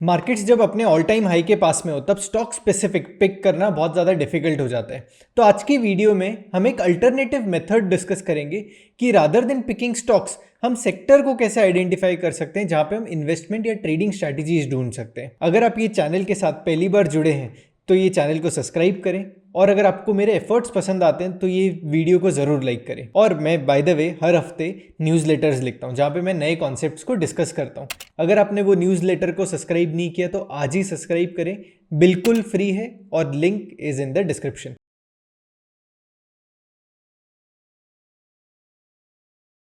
Markets जब अपने all time high के पास में हो तब स्टॉक स्पेसिफिक पिक करना बहुत ज़्यादा डिफिकल्ट हो जाता है। तो आज की वीडियो में हम एक अल्टरनेटिव मेथड डिस्कस करेंगे कि रादर देन पिकिंग स्टॉक्स हम सेक्टर को कैसे आइडेंटिफाई कर सकते हैं जहां पे हम इन्वेस्टमेंट या ट्रेडिंग स्ट्रैटेजीज ढूंढ सकते हैं। अगर आप ये चैनल के साथ पहली बार जुड़े हैं तो ये चैनल को सब्सक्राइब करें, और अगर आपको मेरे एफर्ट्स पसंद आते हैं तो ये वीडियो को ज़रूर लाइक करें। और मैं बाय द वे हर हफ्ते न्यूज़लेटर्स लिखता हूँ जहाँ पे मैं नए कॉन्सेप्ट्स को डिस्कस करता हूँ। अगर आपने वो न्यूज़लेटर को सब्सक्राइब नहीं किया तो आज ही सब्सक्राइब करें, बिल्कुल फ्री है और link is in the description.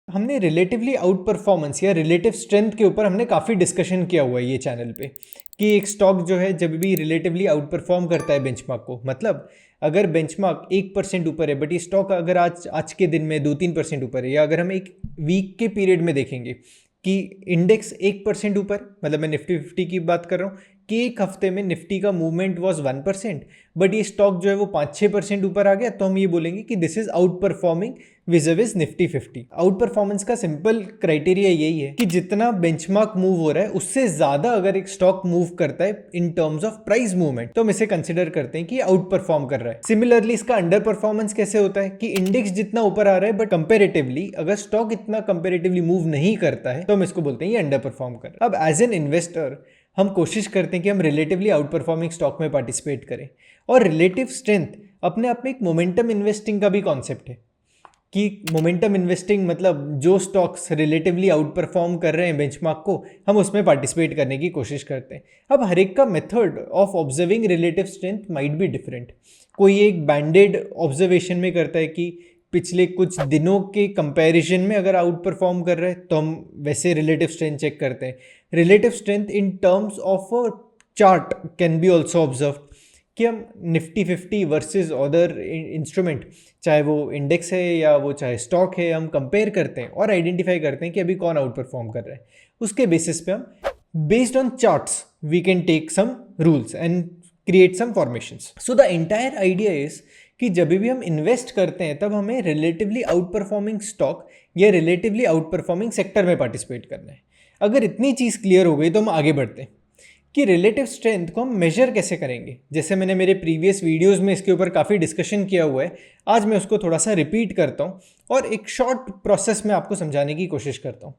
हमने रिलेटिवली आउट परफॉर्मेंस या रिलेटिव स्ट्रेंथ के ऊपर हमने काफ़ी डिस्कशन किया हुआ है ये चैनल पे, कि एक स्टॉक जो है जब भी रिलेटिवली आउट परफॉर्म करता है बेंचमार्क को, मतलब अगर बेंचमार्क 1% ऊपर है बट ये स्टॉक अगर आज के दिन में 2-3% ऊपर है, या अगर हम एक वीक के पीरियड में देखेंगे कि इंडेक्स 1% ऊपर, मतलब मैं निफ्टी 50 की बात कर रहा हूँ कि एक हफ्ते में निफ्टी का मूवमेंट वॉज 1%, बट ये स्टॉक जो है वो 5-6% ऊपर आ गया, तो हम ये बोलेंगे कि this is out performing विज़ Nifty 50। Out performance का सिंपल क्राइटेरिया यही है कि जितना बेंचमार्क मूव हो रहा है उससे ज्यादा अगर एक स्टॉक मूव करता है in terms of price movement तो हम इसे कंसिडर करते हैं कि आउट परफॉर्म कर रहा है। सिमिलरली इसका अंडर परफॉर्मेंस कैसे होता है कि इंडेक्स जितना ऊपर आ रहा है बट कंपेरेटिवली अगर स्टॉक इतना कंपेरेटिवली मूव नहीं करता है तो हम इसको बोलते हैं ये अंडर परफॉर्म कर रहा है। अब एज एन इन्वेस्टर हम कोशिश करते हैं कि हम रिलेटिवली आउट परफॉर्मिंग स्टॉक में पार्टिसिपेट करें, और रिलेटिव स्ट्रेंथ अपने आप में एक मोमेंटम इन्वेस्टिंग का भी कॉन्सेप्ट है कि मोमेंटम इन्वेस्टिंग मतलब जो स्टॉक्स रिलेटिवली आउट परफॉर्म कर रहे हैं बेंचमार्क को हम उसमें पार्टिसिपेट करने की कोशिश करते हैं। अब हर एक का method of observing relative strength might be different. कोई एक बैंडेड ऑब्जर्वेशन में करता है कि पिछले कुछ दिनों के कंपैरिजन में अगर आउट परफॉर्म कर रहे हैं तो हम वैसे रिलेटिव स्ट्रेंथ चेक करते हैं। Relative strength in terms of a chart can be also observe, कि हम निफ्टी 50 वर्सेस अदर इंस्ट्रूमेंट, चाहे वो इंडेक्स है या वो चाहे स्टॉक है, हम कंपेयर करते हैं और आइडेंटिफाई करते हैं कि अभी कौन आउट परफॉर्म कर रहा है। उसके बेसिस पे हम based on charts we can take some rules and create some formations. So the entire idea is कि जब भी हम इन्वेस्ट करते हैं तब हमें रिलेटिवली आउट परफॉर्मिंग स्टॉक या रिलेटिवली आउट परफॉर्मिंग सेक्टर में पार्टिसिपेट करना है। अगर इतनी चीज़ क्लियर हो गई तो हम आगे बढ़ते हैं कि रिलेटिव स्ट्रेंथ को हम मेजर कैसे करेंगे। जैसे मैंने मेरे प्रीवियस वीडियोस में इसके ऊपर काफ़ी डिस्कशन किया हुआ है, आज मैं उसको थोड़ा सा रिपीट करता हूँ और एक शॉर्ट प्रोसेस में आपको समझाने की कोशिश करता हूँ।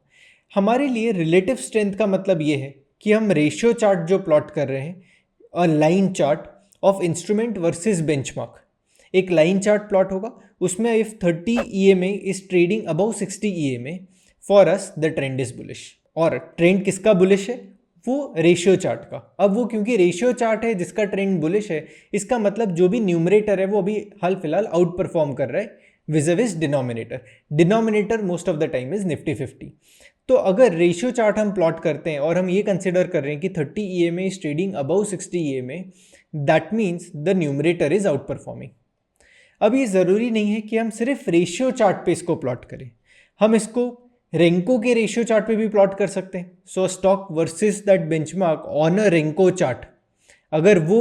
हमारे लिए रिलेटिव स्ट्रेंथ का मतलब ये है कि हम रेशियो चार्ट जो प्लॉट कर रहे हैं, a line chart of instrument versus benchmark, एक लाइन चार्ट प्लॉट होगा, उसमें if 30 EMA is trading above 60 EMA for us the trend is bullish. और ट्रेंड किसका बुलिश है? वो रेशियो चार्ट का। अब वो क्योंकि रेशियो चार्ट है जिसका ट्रेंड बुलिश है, इसका मतलब जो भी न्यूमरेटर है वो अभी हाल फिलहाल आउट परफॉर्म कर रहा है विज़ denominator. Denominator most of the time is Nifty 50। तो अगर रेशियो चार्ट हम प्लॉट करते हैं और हम ये कंसिडर कर रहे हैं कि 30 EMA is trading above 60 EMA, that means the numerator is out performing. अब ये ज़रूरी नहीं है कि हम सिर्फ रेशियो चार्ट पे इसको प्लॉट करें, हम इसको रेंको के रेशियो चार्ट पे भी प्लॉट कर सकते हैं। सो stock versus that benchmark on a Renko chart, अगर वो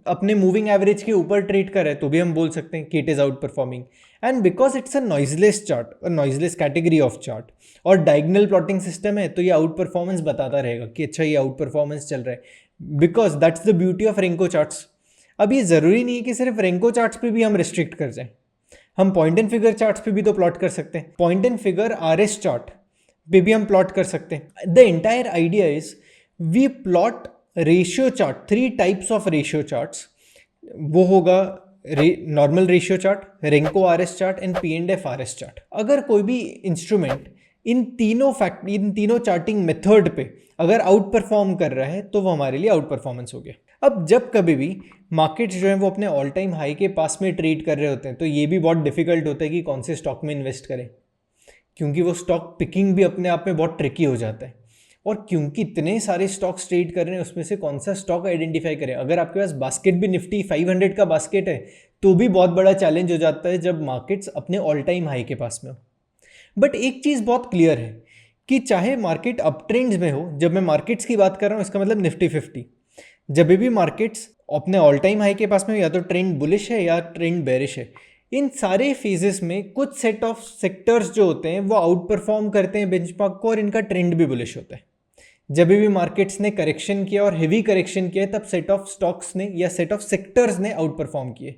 अपने मूविंग एवरेज के ऊपर ट्रेड कर रहा है तो भी हम बोल सकते हैं कि it is out performing. And because it's a noiseless chart, a noiseless category of chart, और डायगोनल प्लॉटिंग सिस्टम है तो ये आउट परफॉर्मेंस बताता रहेगा कि अच्छा ये आउट परफॉर्मेंस चल रहा है, because that's the beauty of Renko charts. अब ये ज़रूरी नहीं है कि सिर्फ रेंको चार्ट्स पे भी हम रिस्ट्रिक्ट कर जाएं, हम पॉइंट एंड फिगर चार्ट्स पे भी तो प्लॉट कर सकते हैं। Point and figure RS chart पे भी हम प्लॉट कर सकते हैं। The entire idea is we plot ratio chart, 3 types of ratio charts. वो होगा normal ratio chart, renko RS chart and P&F RS chart. अगर कोई भी इंस्ट्रूमेंट इन तीनों चार्टिंग मेथड पे अगर आउट परफॉर्म कर रहा है तो वो हमारे लिए आउट परफॉर्मेंस हो गया। अब जब कभी भी मार्केट्स जो है वो अपने ऑल टाइम हाई के पास में ट्रेड कर रहे होते हैं तो ये भी बहुत डिफिकल्ट होता है कि कौन से स्टॉक में इन्वेस्ट करें, क्योंकि वो स्टॉक पिकिंग भी अपने आप में बहुत ट्रिकी हो जाता है। और क्योंकि इतने सारे स्टॉक्स ट्रेड कर रहे हैं उसमें से कौन सा स्टॉक आइडेंटिफाई करें। अगर आपके पास बास्केट भी निफ्टी 500 का बास्केट है तो भी बहुत बड़ा चैलेंज हो जाता है जब मार्केट्स अपने ऑल टाइम हाई के पास में हो। बट एक चीज़ बहुत क्लियर है कि चाहे मार्केट अप ट्रेंड्स में हो, जब मैं मार्केट्स की बात कर रहा हूँ इसका मतलब निफ्टी 50, जब भी मार्केट्स अपने ऑल टाइम हाई के पास में या तो ट्रेंड बुलिश है या ट्रेंड बेरिश है, इन सारे फेजेस में कुछ सेट ऑफ सेक्टर्स जो होते हैं वो आउट परफॉर्म करते हैं बेंचमार्क को और इनका ट्रेंड भी बुलिश होता है। जब भी मार्केट्स ने करेक्शन किया और हेवी करेक्शन किया तब सेट ऑफ स्टॉक्स ने या सेट ऑफ सेक्टर्स ने आउट परफॉर्म किए।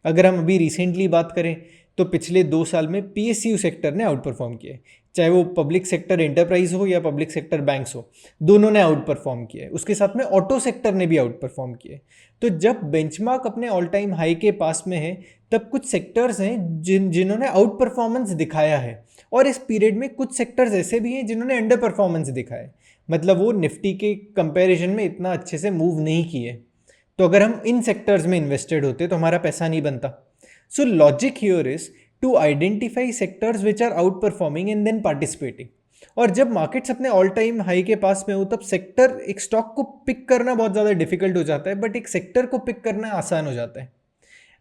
अगर हम अभी रिसेंटली बात करें तो पिछले 2 साल में PSU सेक्टर ने आउट परफॉर्म किया, चाहे वो पब्लिक सेक्टर एंटरप्राइज हो या पब्लिक सेक्टर बैंक्स हो, दोनों ने आउट परफॉर्म किया है। उसके साथ में ऑटो सेक्टर ने भी आउट परफॉर्म किया है। तो जब बेंचमार्क अपने ऑल टाइम हाई के पास में है तब कुछ सेक्टर्स हैं जिन्होंने आउट परफॉर्मेंस दिखाया है, और इस पीरियड में कुछ सेक्टर्स ऐसे भी हैं जिन्होंने अंडर परफॉर्मेंस दिखाया है, मतलब वो निफ्टी के कंपैरिजन में इतना अच्छे से मूव नहीं किए। तो अगर हम इन सेक्टर्स में इन्वेस्टेड होते तो हमारा पैसा नहीं बनता। So logic here is to identify sectors which are out performing and then participating. और जब मार्केट्स अपने ऑल टाइम हाई के पास में हो तब सेक्टर, एक स्टॉक को पिक करना बहुत ज़्यादा डिफिकल्ट हो जाता है, बट एक सेक्टर को पिक करना आसान हो जाता है।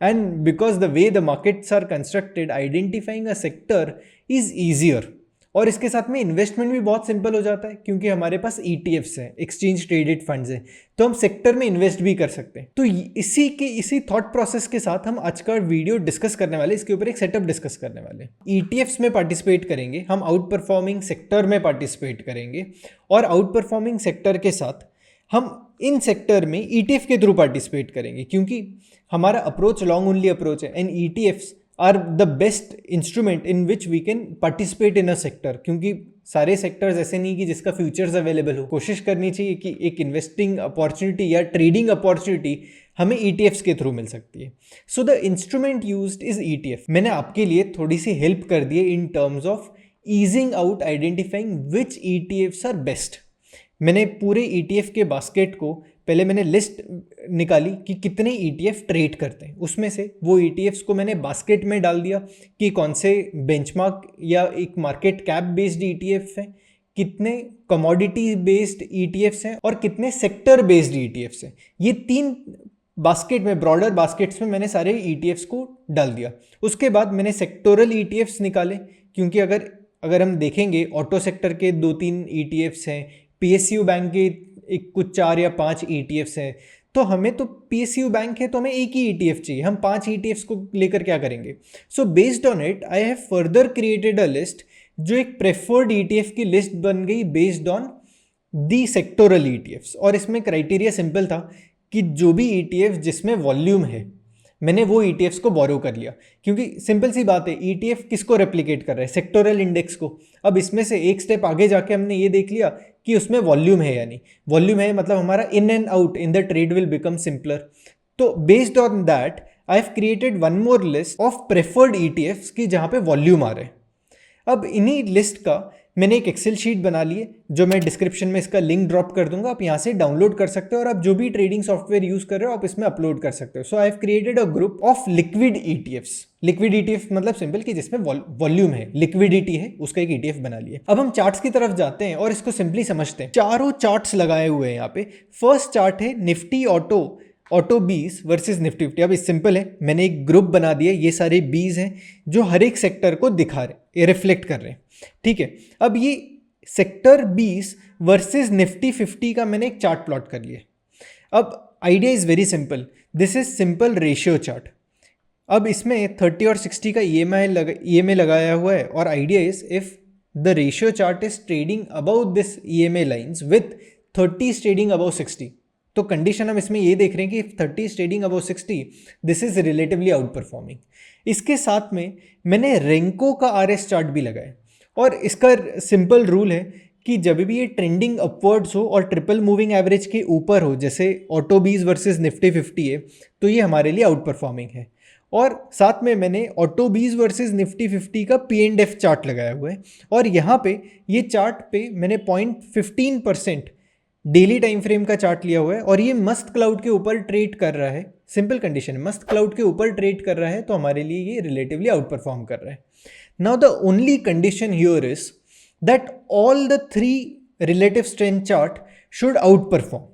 And because the way the markets are constructed, identifying a sector is easier. और इसके साथ में इन्वेस्टमेंट भी बहुत सिंपल हो जाता है क्योंकि हमारे पास ETFs हैं, एक्सचेंज ट्रेडेड फंड्स हैं, तो हम सेक्टर में इन्वेस्ट भी कर सकते हैं। तो इसी थॉट प्रोसेस के साथ हम आज का वीडियो डिस्कस करने वाले, इसके ऊपर एक सेटअप डिस्कस करने वाले। ETFs में पार्टिसिपेट करेंगे, हम आउट परफॉर्मिंग सेक्टर में पार्टिसिपेट करेंगे, और आउट परफॉर्मिंग सेक्टर के साथ हम इन सेक्टर में ETF के थ्रू पार्टिसिपेट करेंगे, क्योंकि हमारा अप्रोच लॉन्ग ओनली अप्रोच है and ETFs are the best instrument in which we can participate in a sector. क्योंकि सारे सेक्टर्स ऐसे नहीं कि जिसका फ्यूचर्स अवेलेबल हो। कोशिश करनी चाहिए कि एक इन्वेस्टिंग अपॉर्चुनिटी या ट्रेडिंग अपॉर्चुनिटी हमें ETFs के थ्रू मिल सकती है। So the instrument used is ETF। मैंने आपके लिए थोड़ी सी हेल्प कर दी है in terms of easing out identifying which ETFs are best. मैंने पूरे ETF के बास्केट को पहले मैंने लिस्ट निकाली कि कितने ETF ट्रेड करते हैं, उसमें से वो ETFs को मैंने बास्केट में डाल दिया कि कौन से बेंचमार्क या एक मार्केट कैप बेस्ड ETFs हैं, कितने कमोडिटी बेस्ड ETFs हैं और कितने सेक्टर बेस्ड ETFs हैं। ये 3 बास्केट में, ब्रॉडर बास्केट्स में मैंने सारे ETFs को डाल दिया। उसके बाद मैंने सेक्टोरल ETFs निकाले, क्योंकि अगर हम देखेंगे ऑटो सेक्टर के 2-3 ETFs हैं, PSU बैंक के एक कुछ 4 या 5 ETFs हैं, तो हमें तो PSU बैंक है तो हमें एक ही ETF चाहिए, हम 5 ETFs को लेकर क्या करेंगे। So based on it I have further created a list, जो एक प्रेफर्ड ETF की लिस्ट बन गई based on the sectoral ETFs। और इसमें क्राइटेरिया सिंपल था कि जो भी ETF जिसमें वॉल्यूम है, मैंने वो ETFs को बोरो कर लिया, क्योंकि सिंपल सी बात है, ETF किसको रेप्लिकेट कर रहा है, सेक्टोरल इंडेक्स को। अब इसमें से एक स्टेप आगे जाके हमने ये देख लिया कि उसमें वॉल्यूम है या नहीं। वॉल्यूम है मतलब हमारा in and out in the trade will become simpler. तो based on that I have created one more list of preferred ETFs की जहाँ पे वॉल्यूम आ रहे हैं। अब इन्हीं लिस्ट का मैंने एक एक्सेल शीट बना ली है, जो मैं डिस्क्रिप्शन में इसका लिंक ड्रॉप कर दूंगा, आप यहाँ से डाउनलोड कर सकते हो और आप जो भी ट्रेडिंग सॉफ्टवेयर यूज कर रहे हो आप इसमें अपलोड कर सकते हो। So I have created a group of liquid ETFs। Liquid ETF मतलब सिंपल कि जिसमें वॉल्यूम है, लिक्विडिटी है, उसका एक ETF बना लिया। अब हम चार्ट्स की तरफ जाते हैं और इसको सिंपली समझते हैं। चारों चार्ट्स लगाए हुए हैं यहाँ पे। फर्स्ट चार्ट है निफ्टी ऑटो बीज वर्सेस निफ्टी 50। अब सिंपल है, मैंने एक ग्रुप बना दिया, ये सारे बीज हैं जो हर एक सेक्टर को दिखा रहे, रिफ्लेक्ट कर रहे हैं, ठीक है। अब ये सेक्टर 20 वर्सेस निफ्टी 50 का मैंने एक चार्ट प्लॉट कर लिया। अब idea is very simple, this is simple ratio chart. अब इसमें 30 और 60 का EMA लगाया हुआ है, और idea is if the ratio chart is trading about this EMA lines with 30 trading about 60, तो कंडीशन हम इसमें ये देख रहे हैं कि 30 trading about 60, this is relatively out performing. इसके साथ में मैंने रेंको का RS चार्ट भी लगाया, और इसका सिंपल रूल है कि जब भी ये ट्रेंडिंग अपवर्ड्स हो और ट्रिपल मूविंग एवरेज के ऊपर हो, जैसे ऑटो बीज वर्सेस निफ्टी 50 है, तो ये हमारे लिए आउट परफॉर्मिंग है। और साथ में मैंने ऑटो बीज वर्सेस निफ्टी 50 का P&F चार्ट लगाया हुआ है, और यहाँ पे ये चार्ट पे मैंने 0.15% डेली टाइम फ्रेम का चार्ट लिया हुआ है, और ये मस्त क्लाउड के ऊपर ट्रेड कर रहा है। सिंपल कंडीशन है, मस्त क्लाउड के ऊपर ट्रेड कर रहा है, तो हमारे लिए ये रिलेटिवली आउट परफॉर्म कर रहा है। Now the only condition here is that all the 3 relative strength chart should out perform,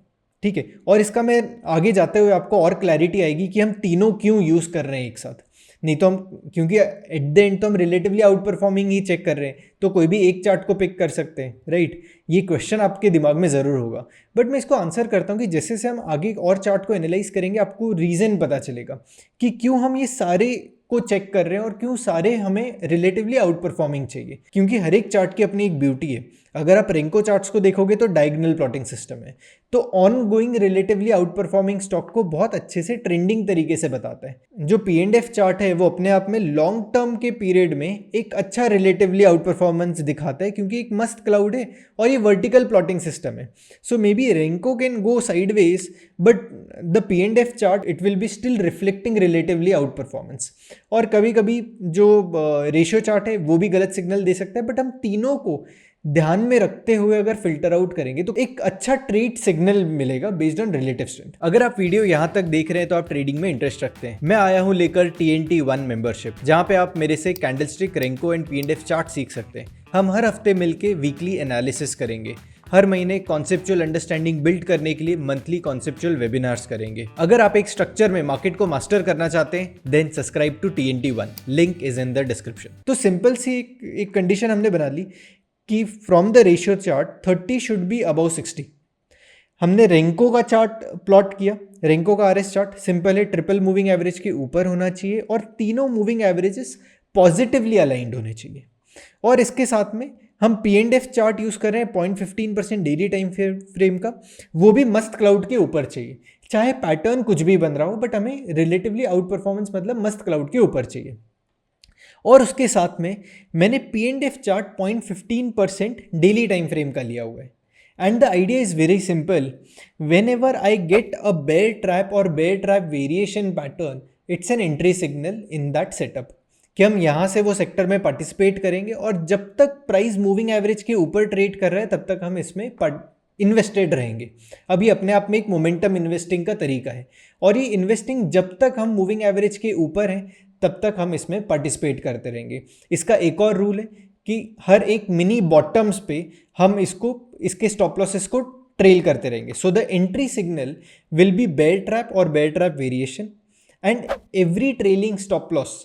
ठीक है। और इसका मैं आगे जाते हुए आपको और क्लैरिटी आएगी कि हम तीनों क्यों यूज कर रहे हैं एक साथ। नहीं तो हम, क्योंकि एट द एंड तो हम रिलेटिवली आउट परफॉर्मिंग ही चेक कर रहे हैं, तो कोई भी एक चार्ट को पिक कर सकते हैं, राइट? ये क्वेश्चन आपके दिमाग में ज़रूर होगा, बट मैं इसको आंसर करता हूँ कि जैसे से हम आगे और चार्ट को एनालाइज करेंगे आपको रीज़न पता चलेगा कि क्यों हम ये सारे को चेक कर रहे हैं और क्यों सारे हमें रिलेटिवली आउट परफॉर्मिंग चाहिए। क्योंकि हर एक चार्ट की अपनी एक ब्यूटी है। अगर आप रेंको चार्ट्स को देखोगे तो डायगोनल प्लॉटिंग सिस्टम है, तो on going relatively outperforming stock को बहुत अच्छे से ट्रेंडिंग तरीके से बताता है। जो P&F चार्ट है वो अपने आप में लॉन्ग टर्म के पीरियड में एक अच्छा रिलेटिवली आउट परफॉर्मेंस दिखाता है, क्योंकि एक मस्त क्लाउड है और ये वर्टिकल प्लॉटिंग सिस्टम है। So may be Renko can go sideways, but the P&F chart it will be still reflecting relatively outperformance. और कभी कभी जो रेशियो चार्ट है वो भी गलत सिग्नल दे सकता है, बट हम तीनों को ध्यान में रखते हुए अगर फिल्टर आउट करेंगे तो एक अच्छा ट्रेड सिग्नल मिलेगा बेस्ड ऑन रिलेटिव स्ट्रेंथ। अगर आप वीडियो यहाँ तक देख रहे हैं तो आप ट्रेडिंग में इंटरेस्ट रखते हैं। मैं आया हूँ लेकर TNT1 मेंबरशिप, जहाँ पे आप मेरे से candlestick, Renko and P&F chart सीख सकते हैं। हम हर हफ्ते मिलके वीकली एनालिसिस करेंगे। हर महीने कॉन्सेप्चुअल अंडरस्टैंडिंग बिल्ड करने के लिए मंथली कॉन्सेप्चुअल वेबिनार्स करेंगे। अगर आप एक स्ट्रक्चर में मार्केट को मास्टर करना चाहते हैं then subscribe to TNT1, link is in the description. तो सिंपल सी एक कंडीशन हमने बना ली कि from the ratio chart 30 should be above 60। हमने रेंको का चार्ट प्लॉट किया। रेंको का RS चार्ट सिंपल है, ट्रिपल मूविंग एवरेज के ऊपर होना चाहिए और तीनों मूविंग एवरेजेस पॉजिटिवली अलाइंड होने चाहिए। और इसके साथ में हम P&F चार्ट यूज कर रहे हैं 0.15% डेली टाइम फ्रेम का, वो भी मस्त क्लाउड के ऊपर चाहिए। चाहे पैटर्न कुछ भी बन रहा हो, बट हमें रिलेटिवली आउट परफॉर्मेंस मतलब मस्त क्लाउड के ऊपर चाहिए। और उसके साथ में मैंने P&F chart 0.15% daily time frame का लिया हुआ है। And the idea is very simple, whenever I get a bear trap और bear trap variation pattern, it's an entry signal in that setup, कि हम यहाँ से वो सेक्टर में पार्टिसिपेट करेंगे और जब तक प्राइस मूविंग एवरेज के ऊपर ट्रेड कर रहा है तब तक हम इसमें इन्वेस्टेड रहेंगे। अभी अपने आप में एक मोमेंटम इन्वेस्टिंग का तरीका है, और ये इन्वेस्टिंग जब तक हम मूविंग एवरेज के ऊपर हैं तब तक हम इसमें पार्टिसिपेट करते रहेंगे। इसका एक और रूल है कि हर एक मिनी बॉटम्स पे हम इसके स्टॉप लॉसेस को ट्रेल करते रहेंगे। So the entry signal will be bear trap और bear trap variation, and every trailing stop loss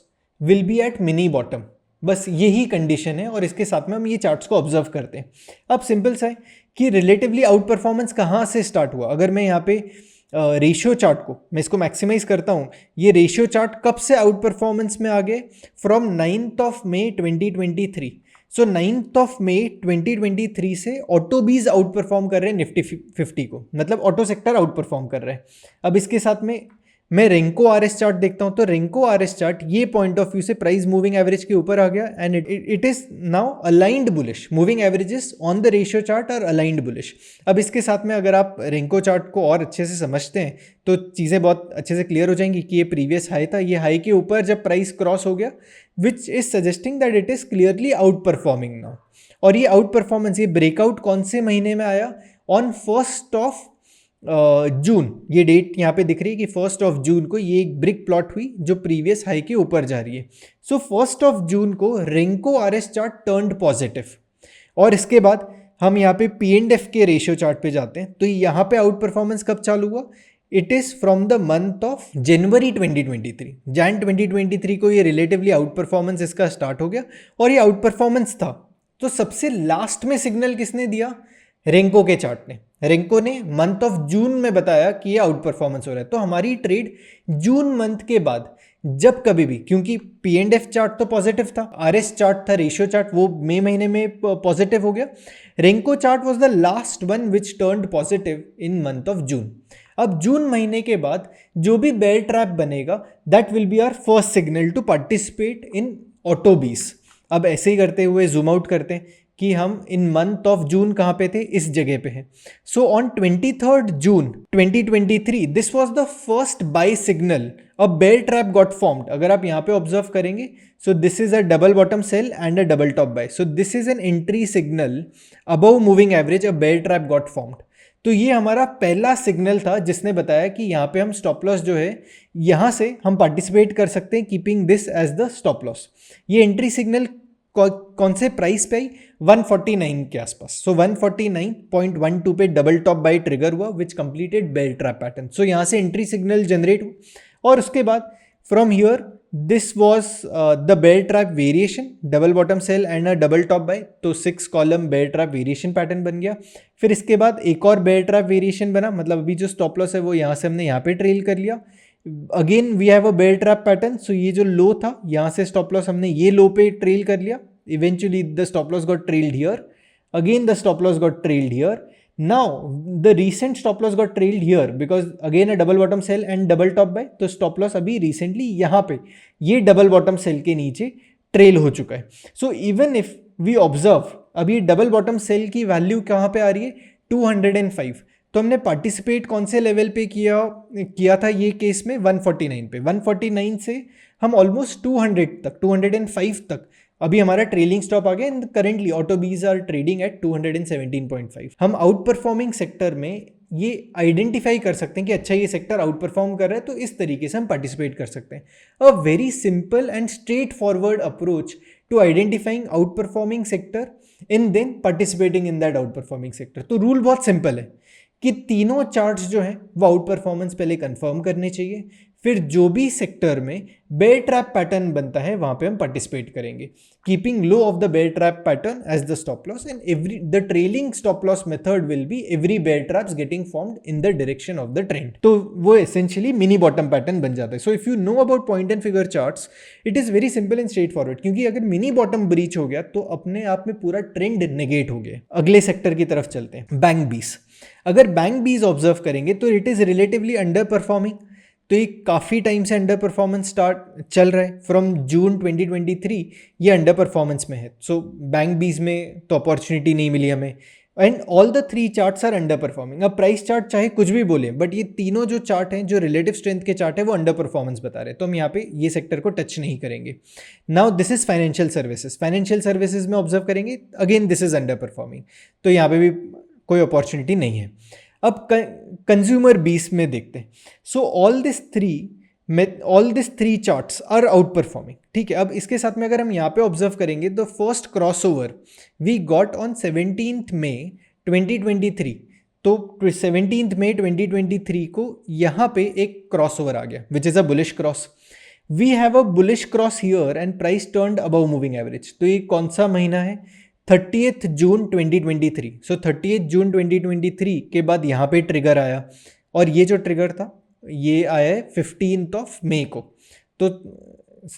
will be at mini bottom. बस यही कंडीशन है और इसके साथ में हम ये चार्ट्स को ऑब्जर्व करते हैं। अब सिंपल सा है कि रिलेटिवली आउट परफॉर्मेंस कहाँ से स्टार्ट हुआ। अगर मैं यहाँ पे रेशियो चार्ट को मैं इसको मैक्सिमाइज करता हूँ, ये रेशियो चार्ट कब से आउट परफॉर्मेंस में आ गए? From 9th May 2023। So 9th May 2023 से ऑटोबीज आउट परफॉर्म कर रहे हैं निफ्टी 50 को, मतलब ऑटो सेक्टर आउट परफॉर्म कर रहे हैं। अब इसके साथ में मैं रेंको RS चार्ट देखता हूं, तो रेंको RS चार्ट ये पॉइंट ऑफ व्यू से प्राइस मूविंग एवरेज के ऊपर आ गया and it is now aligned bullish. Moving averages on the ratio chart are aligned bullish. अब इसके साथ में अगर आप रेंको चार्ट को और अच्छे से समझते हैं तो चीज़ें बहुत अच्छे से क्लियर हो जाएंगी कि ये प्रीवियस हाई था, ये हाई के ऊपर जब प्राइस क्रॉस हो गया, which is suggesting that it is clearly out performing now. और ये आउट परफॉर्मेंस, ये ब्रेकआउट कौन से महीने में आया? ऑन 1 जून। ये डेट यहाँ पे दिख रही है कि 1 जून को ये एक ब्रिक प्लॉट हुई जो प्रीवियस हाई के ऊपर जा रही है। सो 1 जून को Renko RS chart turned positive. और इसके बाद हम यहाँ पे P&F के रेशियो चार्ट पे जाते हैं, तो यहाँ पे आउट परफॉर्मेंस कब चालू हुआ? It is from the month of January 2023। Jain 2023 को ये रिलेटिवली आउट परफॉर्मेंस इसका स्टार्ट हो गया और ये आउट परफॉर्मेंस था। तो सबसे लास्ट में सिग्नल किसने दिया? रेंको के चार्ट ने। रेंको ने मंथ ऑफ जून में बताया कि ये आउट परफॉर्मेंस हो रहा है। तो हमारी ट्रेड जून मंथ के बाद जब कभी भी, क्योंकि P&F चार्ट तो पॉजिटिव था, RS चार्ट था, रेशियो चार्ट वो मई महीने में पॉजिटिव हो गया, Renko chart was the last one which turned positive in month of June. अब जून महीने के बाद जो भी बेयर ट्रैप बनेगा that will be our first signal to participate in ऑटोबीस। अब ऐसे ही करते हुए जूम आउट करते हैं कि हम इन मंथ ऑफ जून कहाँ पे थे? इस जगह पे हैं। So on 23rd June 2023 this was the first buy signal, a bear trap got formed. अगर आप यहाँ पे ऑब्जर्व करेंगे, so this is a double bottom sell and a double top buy. So this is an entry signal above moving average, a bear trap got formed. तो ये हमारा पहला signal था जिसने बताया कि यहाँ पे हम स्टॉप लॉस जो है यहाँ से हम पार्टिसिपेट कर सकते हैं, keeping this as the stop loss. ये एंट्री सिग्नल कौन से प्राइस पे आई? 149 के आसपास। सो 149.12 पे डबल टॉप बाय ट्रिगर हुआ which completed bear trap pattern. So यहाँ से एंट्री सिग्नल जनरेट हुआ और उसके बाद from here this was the bear trap variation, double bottom sell and a double top buy, तो 6 column bear trap variation pattern बन गया। फिर इसके बाद एक और बेयर ट्रैप वेरिएशन बना, मतलब अभी जो स्टॉप लॉस है वो यहाँ से हमने यहाँ पे ट्रेल कर लिया। Again we have a bear trap pattern, so ये जो लो था यहाँ से स्टॉप लॉस हमने ये लो पे ट्रेल कर लिया। Eventually the stop loss got trailed here, again the stop loss got trailed here. Now the recent stop loss got trailed here because again a double bottom sell and double top buy, तो stop loss अभी recently यहाँ पे ये double bottom sell के नीचे trail हो चुका है। So even if we observe, अभी double bottom sell की वैल्यू कहाँ पे आ रही है 205, तो हमने पार्टिसिपेट कौन से लेवल पे किया था ये केस में 149 पे। 149 से हम ऑलमोस्ट 200 तक 205 तक अभी हमारा ट्रेलिंग स्टॉप आ गया and currently auto bees are trading at 217.5। हम आउट परफॉर्मिंग सेक्टर में ये आइडेंटिफाई कर सकते हैं कि अच्छा ये सेक्टर आउट परफॉर्म कर रहा है, तो इस तरीके से हम पार्टिसिपेट कर सकते हैं। A very simple and straight forward approach to identifying out performing sector in then participating in that out performing sector. तो रूल बहुत सिंपल है कि तीनों चार्ट्स जो हैं वो आउट परफॉर्मेंस पहले कंफर्म करने चाहिए, फिर जो भी सेक्टर में बेयर ट्रैप पैटर्न बनता है वहां पे हम पार्टिसिपेट करेंगे, keeping low of the bear trap pattern as the stop loss, and every the trailing stop loss method will be every bear traps getting formed in the direction of the trend. तो वो essentially mini bottom pattern बन जाता है। So if you know about point and figure charts, it is very simple and straight forward, क्योंकि अगर mini bottom breach हो गया तो अपने आप में पूरा ट्रेंड नेगेट हो गया। अगले सेक्टर की तरफ चलते हैं, बैंक बीस। अगर बैंक बीज ऑब्जर्व करेंगे तो it is relatively under performing, तो ये काफ़ी टाइम से अंडर परफॉर्मेंस स्टार्ट चल रहा है। फ्रॉम जून 2023 ये अंडर परफॉर्मेंस में है। सो बैंक बीज में तो अपॉर्चुनिटी नहीं मिली हमें, and all the 3 charts are under performing. अब प्राइस चार्ट चाहे कुछ भी बोले, बट ये तीनों जो चार्ट हैं, जो रिलेटिव स्ट्रेंथ के चार्ट है, वो अंडर परफॉर्मेंस बता रहे हैं, तो हम यहाँ पे ये सेक्टर को टच नहीं करेंगे। Now this is financial services. Financial services में ऑब्जर्व करेंगे, again this is under performing, तो यहाँ पे भी कोई अपॉर्चुनिटी नहीं है। अब कंज्यूमर बीस में देखते हैं। So all this three charts are out performing, ठीक है। अब इसके साथ में अगर हम यहाँ पे ऑब्जर्व करेंगे, the first cross over we got on 17 May 2023, तो 17 मई 2023 को यहाँ पे एक क्रॉस ओवर आ गया which is a bullish cross. We have a bullish cross here and price turned above moving average. तो ये कौन सा महीना है, 30 जून 2023। सो 30 जून 2023 के बाद यहाँ पे ट्रिगर आया, और ये जो ट्रिगर था ये आया है 15 मई को। तो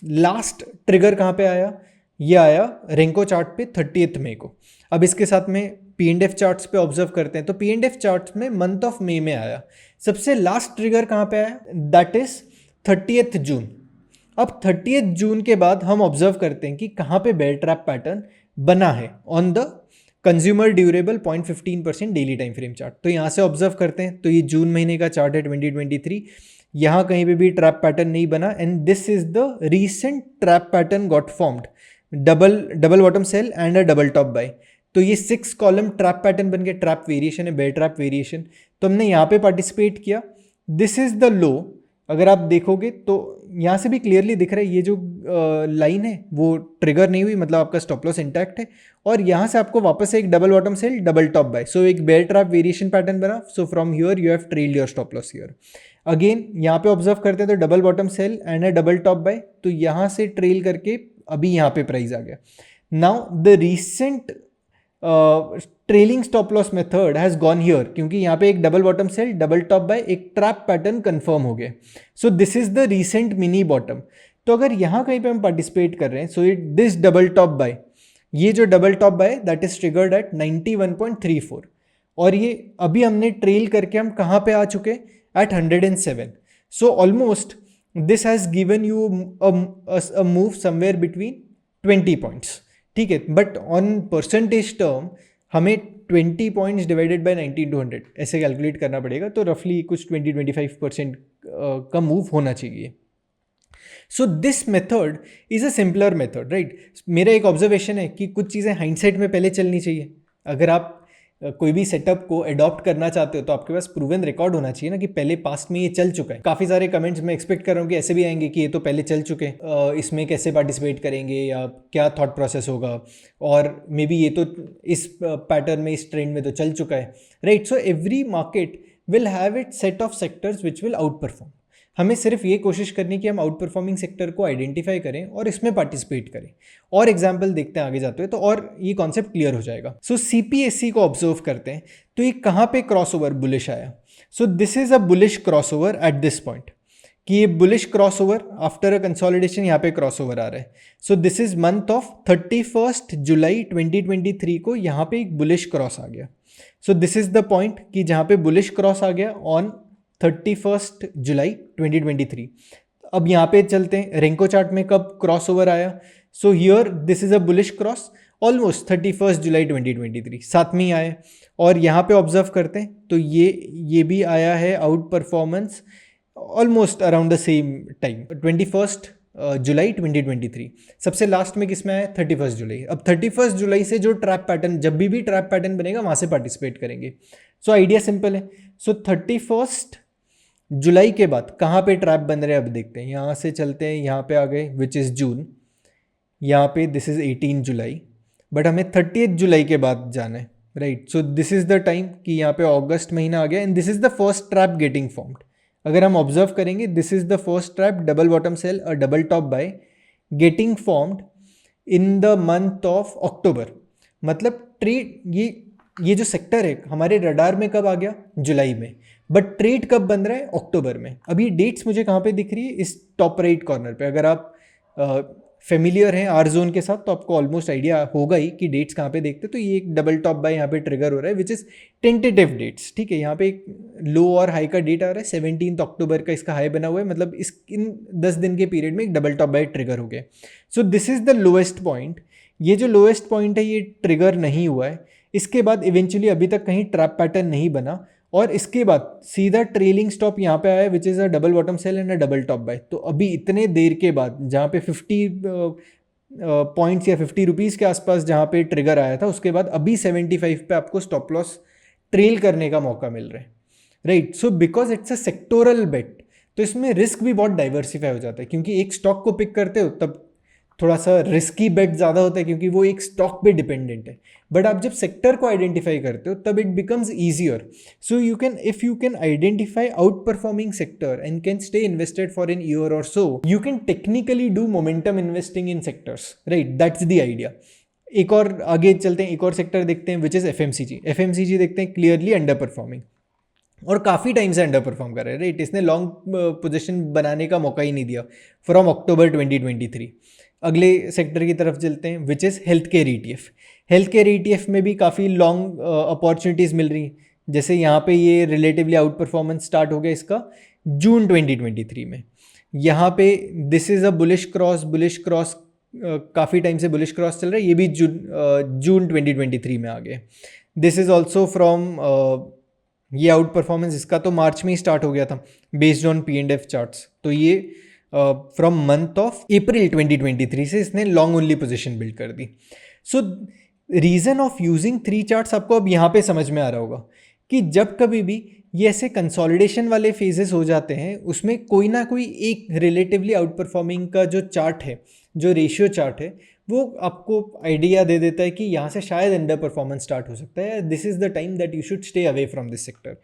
लास्ट ट्रिगर कहाँ पे आया, ये आया रेंको चार्ट पे 30 मई को। अब इसके साथ में P&F चार्ट्स पे ऑब्जर्व करते हैं, तो P&F चार्ट्स में मंथ ऑफ मई में आया। सबसे लास्ट ट्रिगर कहाँ पे आया, दैट इज 30 जून। अब 30 जून के बाद हम ऑब्जर्व करते हैं कि कहाँ पे बेयर ट्रैप पैटर्न बना है on the consumer durable 0.15% daily time frame chart. तो यहाँ से ऑब्जर्व करते हैं, तो ये जून महीने का चार्ट है 2023, यहाँ कहीं पे भी ट्रैप पैटर्न नहीं बना, and this is the recent trap pattern got formed, double bottom sell and a double top buy. तो ये 6 कॉलम ट्रैप पैटर्न बन गया, ट्रैप वेरिएशन है, बेयर ट्रैप वेरिएशन। तो हमने यहाँ पे पार्टिसिपेट किया, दिस इज द लो। अगर आप देखोगे तो यहाँ से भी क्लियरली दिख रहा है, ये जो लाइन है वो ट्रिगर नहीं हुई, मतलब आपका स्टॉप लॉस इंटैक्ट है, और यहाँ से आपको वापस से एक double bottom sell double top buy, so एक बेयर ट्रैप वेरिएशन पैटर्न बना। So from here you have trailed your stop loss here. Again यहाँ पे ऑब्जर्व करते हैं तो double bottom sell and a double top buy, तो यहाँ से ट्रेल करके अभी यहाँ पे प्राइस आ गया। Now the recent trailing stop loss method has gone here, क्योंकि यहाँ पे एक double bottom sell double top buy एक ट्रैप पैटर्न कंफर्म हो गया। So this is the recent mini bottom. तो अगर यहाँ कहीं पे हम पार्टिसिपेट कर रहे हैं, so it this double top buy, ये जो double top buy that is triggered at 91.34, और ये अभी हमने ट्रेल करके हम कहाँ पे आ चुके, at 107। So almost this has given you a move somewhere between 20 points, ठीक है। बट ऑन परसेंटेज टर्म हमें 20 पॉइंट्स डिवाइडेड बाय 90/100 ऐसे कैलकुलेट करना पड़ेगा, तो रफली कुछ 20-25% का मूव होना चाहिए। So this method is a simpler method, right. मेरा एक ऑब्जर्वेशन है कि कुछ चीज़ें हाइंडसाइट में पहले चलनी चाहिए। अगर आप कोई भी सेटअप को अडॉप्ट करना चाहते हो तो आपके पास प्रूवन रिकॉर्ड होना चाहिए ना, कि पहले पास्ट में ये चल चुका है। काफ़ी सारे कमेंट्स मैं एक्सपेक्ट कर रहा हूँ कि ऐसे भी आएंगे कि ये तो पहले चल चुके हैं, इसमें कैसे पार्टिसिपेट करेंगे या क्या थॉट प्रोसेस होगा, और मे बी ये तो इस पैटर्न में, इस ट्रेंड में तो चल चुका है, right. So every market will have it set of sectors which will out perform. हमें सिर्फ ये कोशिश करनी कि हम आउट परफॉर्मिंग सेक्टर को आइडेंटिफाई करें और इसमें पार्टिसिपेट करें। और एग्जाम्पल देखते हैं आगे जाते हुए, तो और ये कॉन्सेप्ट क्लियर हो जाएगा। सो CPSE को ऑब्जर्व करते हैं, तो ये कहाँ पे क्रॉसओवर बुलिश आया। सो this is a bullish crossover at this point, कि ये bullish crossover after a consolidation यहाँ पे क्रॉसओवर आ रहा है। सो दिस इज मंथ ऑफ 31 जुलाई 2023 को यहाँ पे एक बुलिश क्रॉस आ गया। So this is the point कि जहाँ पे बुलिश क्रॉस आ गया ऑन 31 जुलाई 2023। अब यहाँ पे चलते हैं रेंको चार्ट में कब क्रॉस ओवर आया। So here this is a bullish cross almost 31 जुलाई 2023, साथ में ही आया। और यहाँ पे ऑब्जर्व करते हैं तो ये भी आया है out performance almost around the same time 21 जुलाई 2023। सबसे लास्ट में किस में आया 31 जुलाई। अब 31 जुलाई से जो ट्रैप पैटर्न, जब भी ट्रैप पैटर्न बनेगा वहाँ से पार्टिसिपेट करेंगे। सो आइडिया सिंपल है। सो 31 जुलाई के बाद कहाँ पे ट्रैप बन रहे हैं अब देखते हैं। यहाँ से चलते हैं, यहाँ पे आ गए विच इज़ जून, यहाँ पे दिस इज़ 18 जुलाई, बट हमें 30 जुलाई के बाद जाना है, right. So this is the time कि यहाँ पे अगस्त महीना आ गया and this is the first trap getting formed. अगर हम ऑब्जर्व करेंगे, this is the first trap double bottom sell और double top buy getting formed in the month of October. मतलब ट्रेड ये जो सेक्टर है हमारे रडार में कब आ गया, जुलाई में, बट ट्रेड कब बन रहा है, अक्टूबर में। अभी डेट्स मुझे कहाँ पे दिख रही है, इस टॉप राइट कॉर्नर पे। अगर आप फेमिलियर हैं आर जोन के साथ तो आपको ऑलमोस्ट आइडिया होगा ही कि डेट्स कहाँ पे देखते। तो ये एक डबल टॉप बाय यहाँ पे ट्रिगर हो रहा है विच इज़ टेंटेटिव डेट्स, ठीक है। यहाँ पे एक लो और हाई का डेट आ रहा है, 17 अक्टूबर का इसका हाई बना हुआ है, मतलब इन 10 दिन के पीरियड में एक डबल टॉप बाय ट्रिगर हो गया। So this is the lowest point. ये जो लोएस्ट पॉइंट है ये ट्रिगर नहीं हुआ है, इसके बाद इवेंचुअली अभी तक कहीं ट्रैप पैटर्न नहीं बना, और इसके बाद सीधा ट्रेलिंग स्टॉप यहाँ पे आया which is a double bottom sell and a double top buy. तो अभी इतने देर के बाद जहाँ पे 50 पॉइंट्स या 50 रुपीज़ के आसपास जहाँ पे ट्रिगर आया था, उसके बाद अभी 75 पे आपको स्टॉप लॉस ट्रेल करने का मौका मिल रहा है, right. So because it's a sectoral bet, तो इसमें रिस्क भी बहुत डाइवर्सिफाई हो जाता है, क्योंकि एक स्टॉक को पिक करते हो तब थोड़ा सा रिस्की बेट ज़्यादा होता है क्योंकि वो एक स्टॉक पे डिपेंडेंट है। बट आप जब सेक्टर को आइडेंटिफाई करते हो तब it becomes easier. So you can, if you can identify out performing sector and can stay invested for an year और so, you can technically do momentum investing in sectors, right. That's the idea. एक और आगे चलते हैं, एक और sector देखते हैं विच इज़ FMCG। FMCG देखते हैं क्लियरली अंडर परफॉर्मिंग और काफ़ी टाइम से अंडर परफॉर्म कर रहा है, राइट। इसने लॉन्ग पोजीशन बनाने का मौका ही नहीं दिया फ्रॉम अक्टूबर 2023। अगले सेक्टर की तरफ चलते हैं which is health care ETF। Health care ETF में भी काफ़ी लॉन्ग अपॉर्चुनिटीज़ मिल रही हैं। जैसे यहाँ पे ये रिलेटिवली आउट परफॉर्मेंस स्टार्ट हो गया इसका जून 2023 में। यहाँ पे this is a bullish cross काफ़ी टाइम से बुलिश क्रॉस चल रहा है, ये भी जून 2023 में आ गए। दिस इज़ ऑल्सो फ्रॉम ये आउट परफॉर्मेंस इसका तो मार्च में ही स्टार्ट हो गया था बेस्ड ऑन P&F चार्ट्स। तो ये फ्रॉम मंथ ऑफ अप्रैल 2023 से इसने लॉन्ग ओनली पोजीशन बिल्ड कर दी। So reason of using 3 charts आपको अब यहाँ पे समझ में आ रहा होगा कि जब कभी भी ये ऐसे कंसोलिडेशन वाले फेजेस हो जाते हैं, उसमें कोई ना कोई एक रिलेटिवली आउट परफॉर्मिंग का जो चार्ट है, जो रेशियो चार्ट है, वो आपको आइडिया दे देता है कि यहाँ से शायद अंडर परफॉर्मेंस स्टार्ट हो सकता है, this is the time that you should stay away from this sector.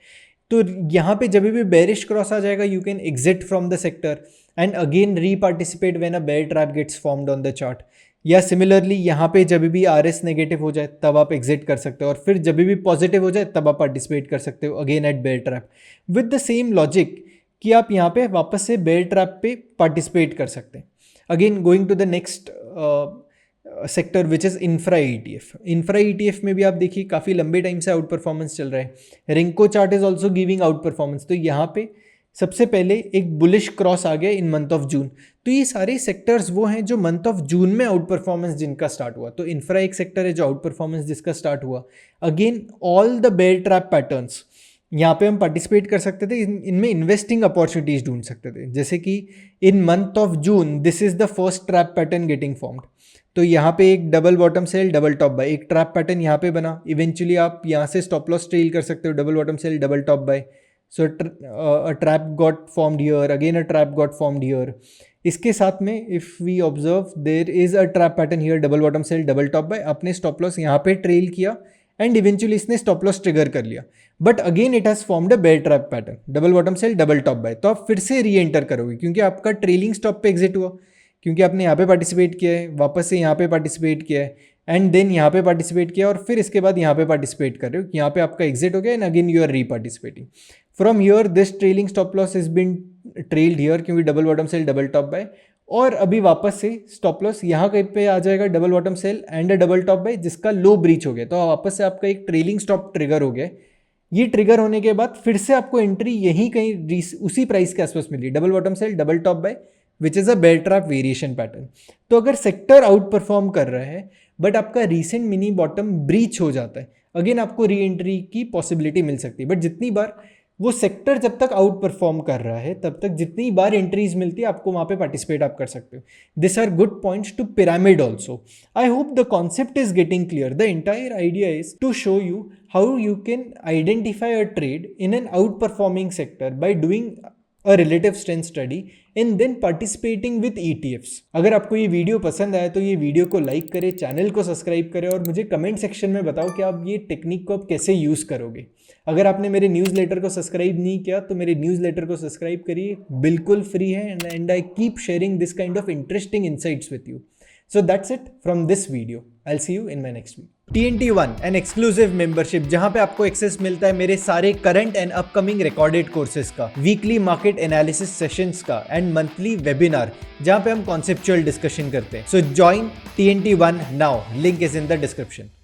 तो यहाँ पे जब भी बेरिश क्रॉस आ जाएगा, you can exit from the sector and again re participate when a bear trap gets formed on the chart. या similarly यहाँ पे जब भी RS नेगेटिव हो जाए तब आप एग्जिट कर सकते हो, और फिर जब भी पॉजिटिव हो जाए तब आप पार्टिसिपेट कर सकते हो again at bear trap with the same logic कि आप यहाँ पे वापस से बेयर ट्रैप पे पार्टिसिपेट कर सकते हैं। Again going to the next sector which is infra ETF। Infra ETF में भी आप देखिए काफ़ी लंबे टाइम से आउट परफॉर्मेंस चल रहा है। Renko chart is also giving outperformance. तो यहाँ पे सबसे पहले एक बुलिश क्रॉस आ गया इन मंथ ऑफ जून। तो ये सारे सेक्टर्स वो हैं जो मंथ ऑफ जून में आउट परफॉर्मेंस जिनका स्टार्ट हुआ। तो इंफ्रा एक सेक्टर है जो आउट परफॉर्मेंस जिसका स्टार्ट हुआ। Again all the bear trap patterns यहाँ पे हम पार्टिसिपेट कर सकते थे, इनमें इन्वेस्टिंग अपॉर्चुनिटीज ढूंढ सकते थे। जैसे कि in month of June this is the first trap pattern getting formed. तो यहाँ पे एक double bottom sell double top buy, एक ट्रैप पैटर्न यहाँ पे बना। इवेंचुअली आप यहाँ से स्टॉप लॉस ट्रेल कर सकते हो, double bottom sell double top buy. So a trap got formed here, again a trap got formed here. इसके साथ में if we observe there is a trap pattern here, double bottom sell double top buy. आपने stop loss यहाँ पे trail किया and eventually इसने stop loss trigger कर लिया, but again it has formed a bear trap pattern, double bottom sell double top buy, तो आप फिर से री एंटर करोगे क्योंकि आपका ट्रेलिंग स्टॉप पे एग्जिट हुआ, क्योंकि आपने यहाँ पे पार्टिसिपेट किया है, वापस से यहाँ पे पार्टिसिपेट किया है, एंड देन यहाँ पे पार्टिसिपेट किया और फिर इसके बाद यहाँ पे पार्टिसिपेट कर रहे हो, यहाँ पे आपका एग्जिट हो गया and again you are re participating. From here this trailing stop loss is been trailed here क्योंकि double bottom sell double top buy, और अभी वापस से स्टॉप लॉस यहाँ कहीं पे आ जाएगा double bottom sell and a double top buy जिसका लो ब्रीच हो गया, तो वापस से आपका एक ट्रेलिंग स्टॉप ट्रिगर हो गया। ये ट्रिगर होने के बाद फिर से आपको एंट्री यहीं कहीं उसी प्राइस के आसपास मिली, double bottom sell double top buy which is a bear trap variation pattern. तो अगर सेक्टर आउट परफॉर्म कर रहा है बट आपका रीसेंट मिनी बॉटम ब्रीच हो जाता है, अगेन आपको री एंट्री की पॉसिबिलिटी मिल सकती है, बट जितनी बार वो सेक्टर जब तक आउट परफॉर्म कर रहा है तब तक जितनी बार एंट्रीज मिलती है आपको वहाँ पे पार्टिसिपेट आप कर सकते हो। This are good points to pyramid also. I hope the concept is getting clear. The entire idea is to show you how you can identify a trade in an out performing sector by doing a relative strength study and then participating with ETFs। अगर आपको ये video पसंद आया तो ये video को like करें, channel को सब्सक्राइब करें और मुझे कमेंट सेक्शन में बताओ कि आप ये टेक्निक को आप कैसे यूज़ करोगे। अगर आपने मेरे न्यूज़लेटर को सब्सक्राइब नहीं किया तो मेरे न्यूज़लेटर को सब्सक्राइब करिए, बिल्कुल फ्री है and I keep sharing this kind of interesting insights with you. So that's it from this video. I'll see you in my next video. TNT1 an exclusive membership जहां पे आपको access मिलता है मेरे सारे current and upcoming recorded courses का, weekly market analysis sessions का and monthly webinar जहां पे हम कॉन्सेप्चुअल डिस्कशन करते हैं। So join TNT1 now. Link is in the description.